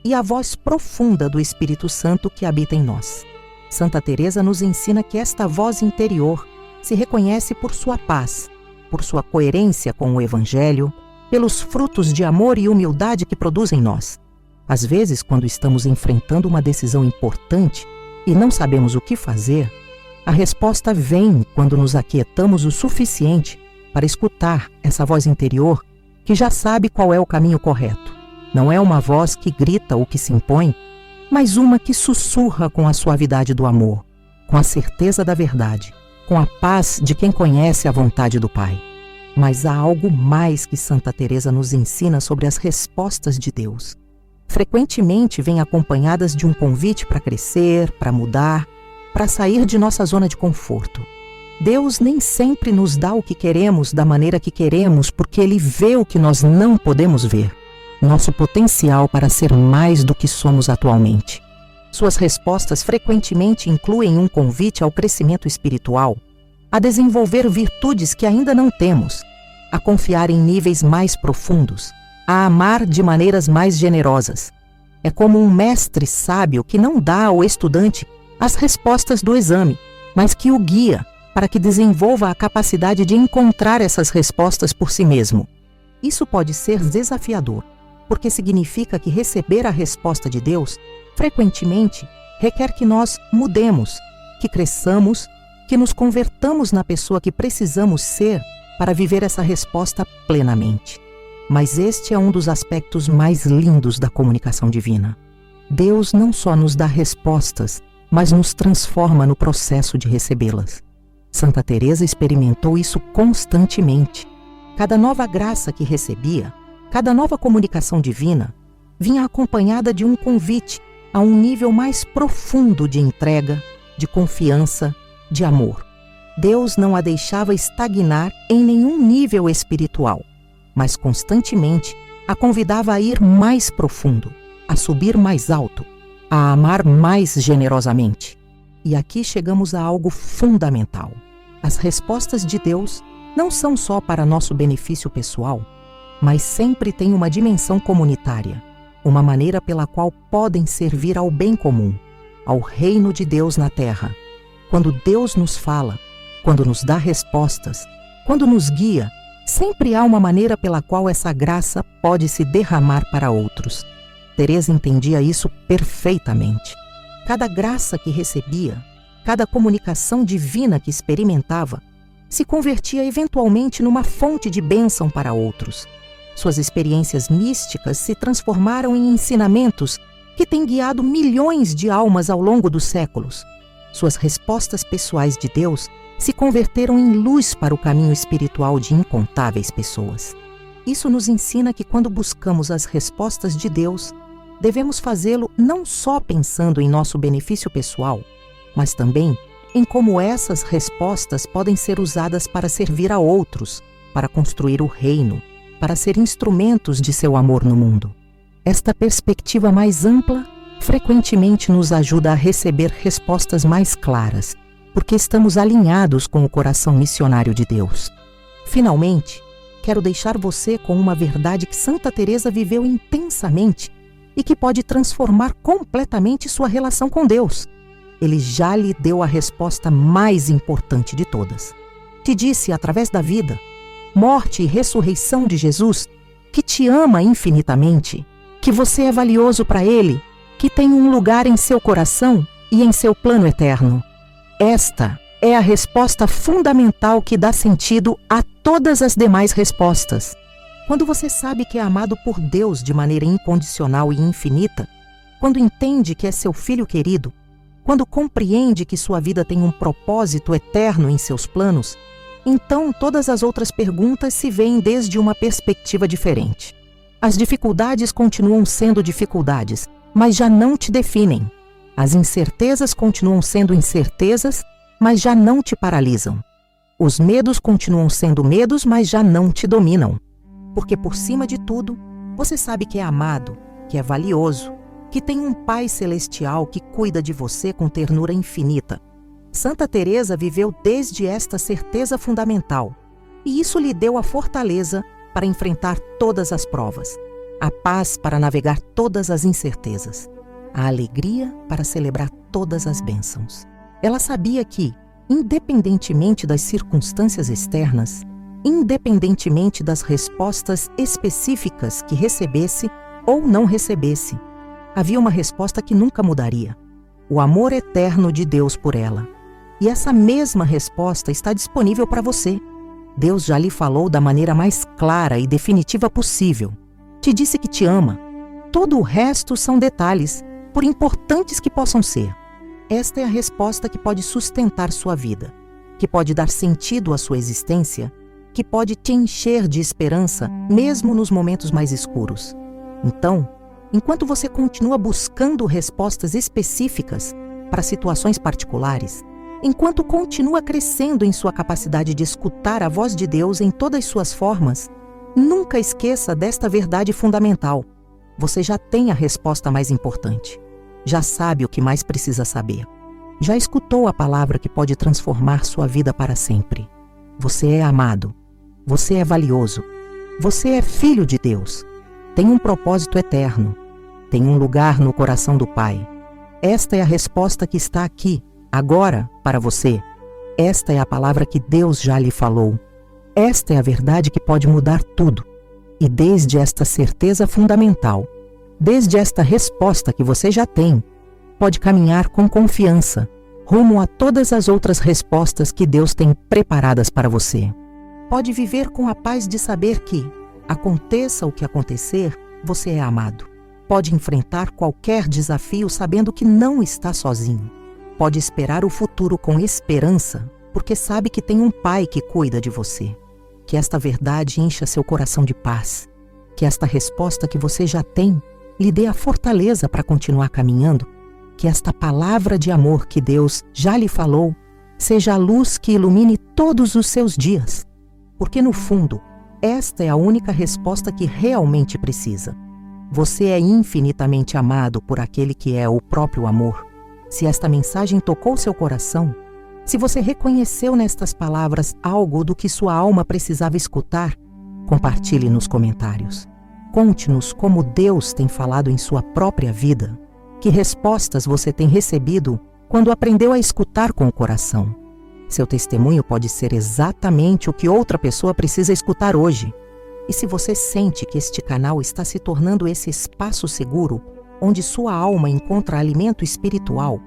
e a voz profunda do Espírito Santo que habita em nós. Santa Teresa nos ensina que esta voz interior se reconhece por sua paz, por sua coerência com o Evangelho, pelos frutos de amor e humildade que produz em nós. Às vezes, quando estamos enfrentando uma decisão importante e não sabemos o que fazer, a resposta vem quando nos aquietamos o suficiente para escutar essa voz interior que já sabe qual é o caminho correto. Não é uma voz que grita ou que se impõe, mas uma que sussurra com a suavidade do amor, com a certeza da verdade, com a paz de quem conhece a vontade do Pai. Mas há algo mais que Santa Teresa nos ensina sobre as respostas de Deus. Frequentemente vêm acompanhadas de um convite para crescer, para mudar, para sair de nossa zona de conforto. Deus nem sempre nos dá o que queremos da maneira que queremos, porque Ele vê o que nós não podemos ver, nosso potencial para ser mais do que somos atualmente. Suas respostas frequentemente incluem um convite ao crescimento espiritual, a desenvolver virtudes que ainda não temos, a confiar em níveis mais profundos, a amar de maneiras mais generosas. É como um mestre sábio que não dá ao estudante as respostas do exame, mas que o guia para que desenvolva a capacidade de encontrar essas respostas por si mesmo. Isso pode ser desafiador, porque significa que receber a resposta de Deus, frequentemente, requer que nós mudemos, que cresçamos, que nos convertamos na pessoa que precisamos ser para viver essa resposta plenamente. Mas este é um dos aspectos mais lindos da comunicação divina. Deus não só nos dá respostas, mas nos transforma no processo de recebê-las. Santa Teresa experimentou isso constantemente. Cada nova graça que recebia, cada nova comunicação divina, vinha acompanhada de um convite a um nível mais profundo de entrega, de confiança, de amor. Deus não a deixava estagnar em nenhum nível espiritual, mas constantemente a convidava a ir mais profundo, a subir mais alto, a amar mais generosamente. E aqui chegamos a algo fundamental. As respostas de Deus não são só para nosso benefício pessoal, mas sempre têm uma dimensão comunitária, uma maneira pela qual podem servir ao bem comum, ao reino de Deus na terra. Quando Deus nos fala, quando nos dá respostas, quando nos guia, sempre há uma maneira pela qual essa graça pode se derramar para outros. Teresa entendia isso perfeitamente. Cada graça que recebia, cada comunicação divina que experimentava, se convertia eventualmente numa fonte de bênção para outros. Suas experiências místicas se transformaram em ensinamentos que têm guiado milhões de almas ao longo dos séculos. Suas respostas pessoais de Deus se converteram em luz para o caminho espiritual de incontáveis pessoas. Isso nos ensina que quando buscamos as respostas de Deus, devemos fazê-lo não só pensando em nosso benefício pessoal, mas também em como essas respostas podem ser usadas para servir a outros, para construir o reino, para ser instrumentos de seu amor no mundo. Esta perspectiva mais ampla frequentemente nos ajuda a receber respostas mais claras, porque estamos alinhados com o coração missionário de Deus. Finalmente, quero deixar você com uma verdade que Santa Teresa viveu intensamente e que pode transformar completamente sua relação com Deus. Ele já lhe deu a resposta mais importante de todas. Te disse, através da vida, morte e ressurreição de Jesus, que te ama infinitamente, que você é valioso para Ele, que tem um lugar em seu coração e em seu plano eterno. Esta é a resposta fundamental que dá sentido a todas as demais respostas. Quando você sabe que é amado por Deus de maneira incondicional e infinita, quando entende que é seu filho querido, quando compreende que sua vida tem um propósito eterno em seus planos, então todas as outras perguntas se veem desde uma perspectiva diferente. As dificuldades continuam sendo dificuldades, mas já não te definem. As incertezas continuam sendo incertezas, mas já não te paralisam. Os medos continuam sendo medos, mas já não te dominam. Porque por cima de tudo, você sabe que é amado, que é valioso, que tem um Pai celestial que cuida de você com ternura infinita. Santa Teresa viveu desde esta certeza fundamental, e isso lhe deu a fortaleza para enfrentar todas as provas, a paz para navegar todas as incertezas, a alegria para celebrar todas as bênçãos. Ela sabia que, independentemente das circunstâncias externas, independentemente das respostas específicas que recebesse ou não recebesse, havia uma resposta que nunca mudaria: o amor eterno de Deus por ela. E essa mesma resposta está disponível para você. Deus já lhe falou da maneira mais clara e definitiva possível. Te disse que te ama. Todo o resto são detalhes, por importantes que possam ser. Esta é a resposta que pode sustentar sua vida, que pode dar sentido à sua existência, que pode te encher de esperança mesmo nos momentos mais escuros. Então, enquanto você continua buscando respostas específicas para situações particulares, enquanto continua crescendo em sua capacidade de escutar a voz de Deus em todas suas formas, nunca esqueça desta verdade fundamental. Você já tem a resposta mais importante. Já sabe o que mais precisa saber. Já escutou a palavra que pode transformar sua vida para sempre. Você é amado. Você é valioso. Você é filho de Deus. Tem um propósito eterno. Tem um lugar no coração do Pai. Esta é a resposta que está aqui, agora, para você. Esta é a palavra que Deus já lhe falou. Esta é a verdade que pode mudar tudo. E desde esta certeza fundamental, desde esta resposta que você já tem, pode caminhar com confiança, rumo a todas as outras respostas que Deus tem preparadas para você. Pode viver com a paz de saber que, aconteça o que acontecer, você é amado. Pode enfrentar qualquer desafio sabendo que não está sozinho. Pode esperar o futuro com esperança, porque sabe que tem um Pai que cuida de você. Que esta verdade encha seu coração de paz. Que esta resposta que você já tem lhe dê a fortaleza para continuar caminhando. Que esta palavra de amor que Deus já lhe falou seja a luz que ilumine todos os seus dias. Porque no fundo, esta é a única resposta que realmente precisa. Você é infinitamente amado por aquele que é o próprio amor. Se esta mensagem tocou seu coração, se você reconheceu nestas palavras algo do que sua alma precisava escutar, compartilhe nos comentários. Conte-nos como Deus tem falado em sua própria vida. Que respostas você tem recebido quando aprendeu a escutar com o coração? Seu testemunho pode ser exatamente o que outra pessoa precisa escutar hoje. E se você sente que este canal está se tornando esse espaço seguro, onde sua alma encontra alimento espiritual,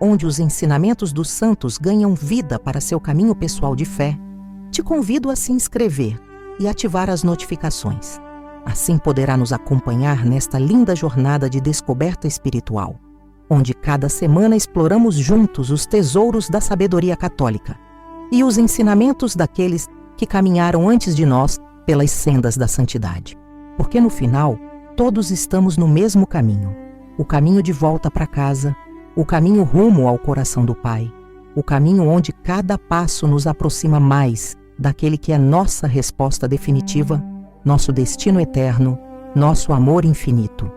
onde os ensinamentos dos santos ganham vida para seu caminho pessoal de fé, te convido a se inscrever e ativar as notificações. Assim poderá nos acompanhar nesta linda jornada de descoberta espiritual, onde cada semana exploramos juntos os tesouros da sabedoria católica e os ensinamentos daqueles que caminharam antes de nós pelas sendas da santidade. Porque no final, todos estamos no mesmo caminho, o caminho de volta para casa, o caminho rumo ao coração do Pai, o caminho onde cada passo nos aproxima mais daquele que é nossa resposta definitiva, nosso destino eterno, nosso amor infinito.